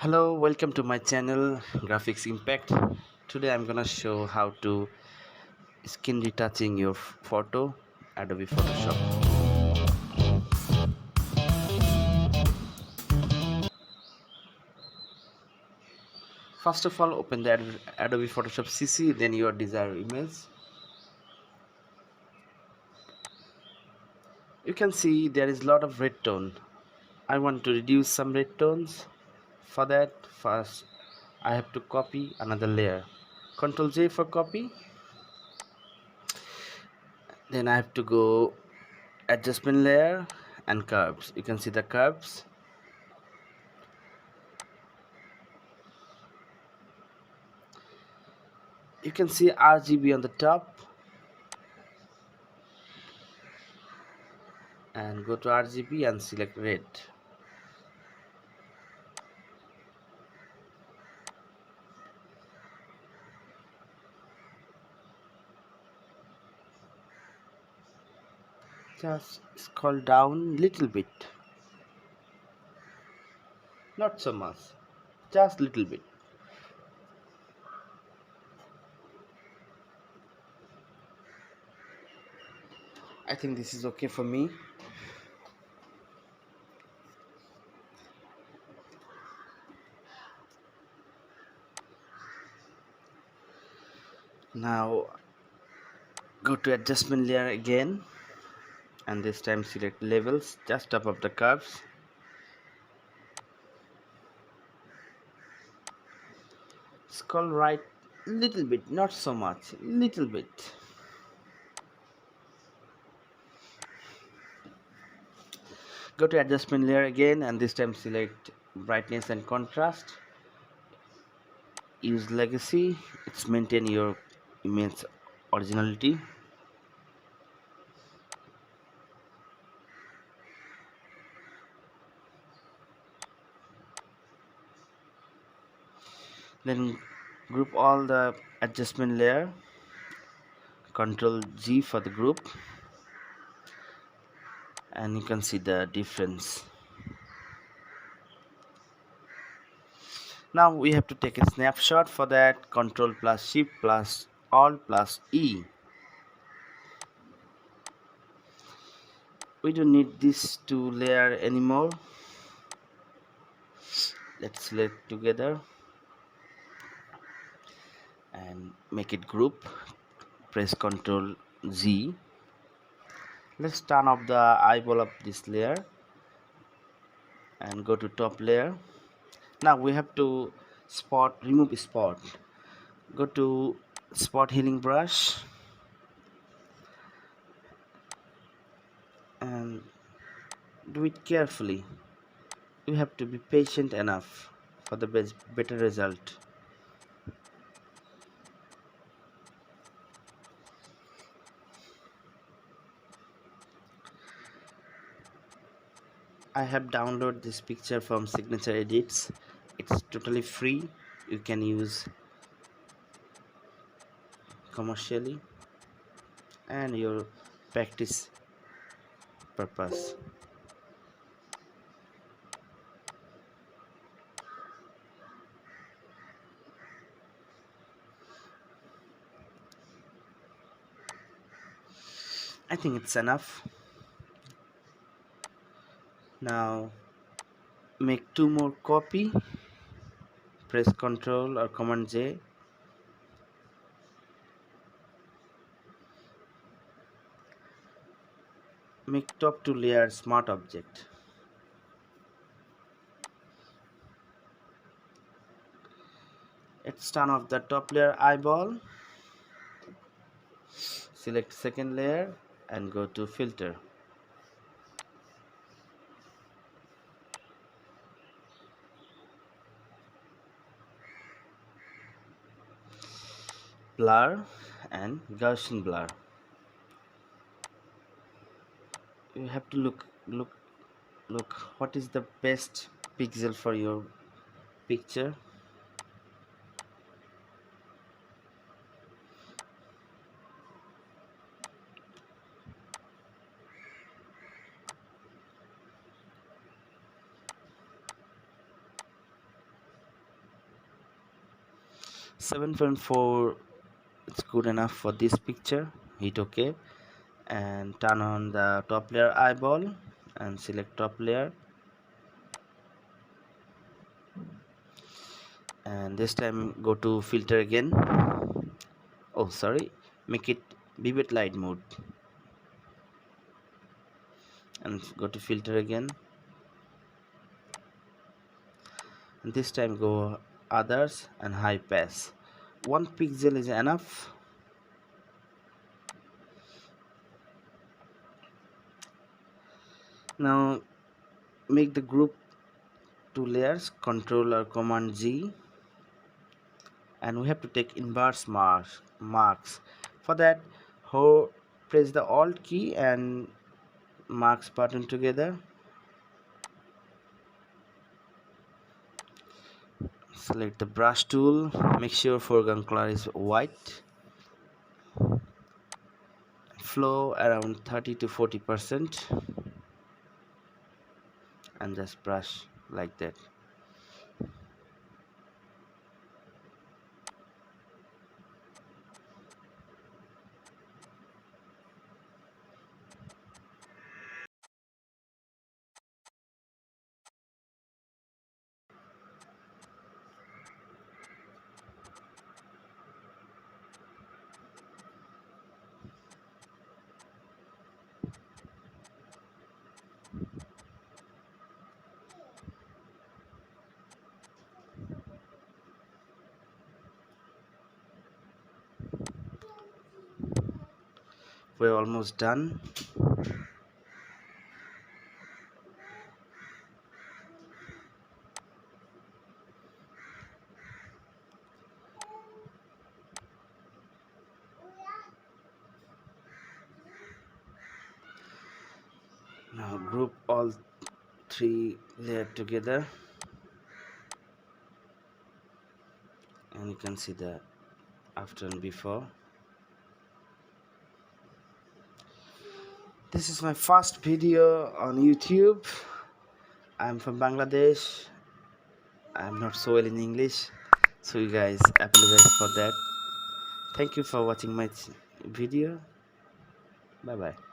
Hello, welcome to my channel Graphics Impact. Today I'm gonna show how to skin retouching your photo Adobe Photoshop. First of all, open the Adobe Photoshop CC, then your desired image. You can see there is a lot of red tone. I want to reduce some red tones. For that, first I have to copy another layer. ctrl+J for copy. Then I have to go adjustment layer and curves. You can see the curves. You can see RGB on the top, and go to RGB and select red. Just scroll down little bit, not so much, just little bit. I think this is okay for me. Now go to adjustment layer again, and this time select levels just above the curves. Scroll right little bit, not so much, little bit. Go to adjustment layer again, and this time select brightness and contrast. Use legacy, it's maintain your image originality. Then group all the adjustment layer, ctrl+G for the group, and you can see the difference. Now we have to take a snapshot. For that, ctrl+Shift+alt+E. We don't need these two layers anymore. Let's select together and make it group. Press ctrl+Z. Let's turn off the eyeball of this layer and go to top layer. Now we have to remove spot. Go to spot healing brush and do it carefully. You have to be patient enough for the better result. I have downloaded this picture from Signature Edits. It's totally free. You can use commercially and your practice purpose. I think it's enough. Now make two more copy. Press Ctrl or Command J. Make top two layer smart object. Let's turn off the top layer eyeball. Select second layer and go to filter. Blur and Gaussian blur. You have to look what is the best pixel for your picture. 7.4 it's good enough for this picture. Hit OK and turn on the top layer eyeball and select top layer, and this time go to filter again. Oh sorry, make it vivid light mode and go to filter again, and this time go others and high pass. 1 pixel is enough. Now make the group 2 layers, ctrl or command G, and we have to take inverse marks. For that, press the alt key and marks button together. Select the brush tool, make sure foreground color is white, flow around 30 to 40%, and just brush like that. We're almost done. Now group all 3 layers together, and you can see the after and before. This is my first video on YouTube. I'm from Bangladesh. I'm not so well in English, so you guys apologize for that. Thank you for watching my video. Bye bye.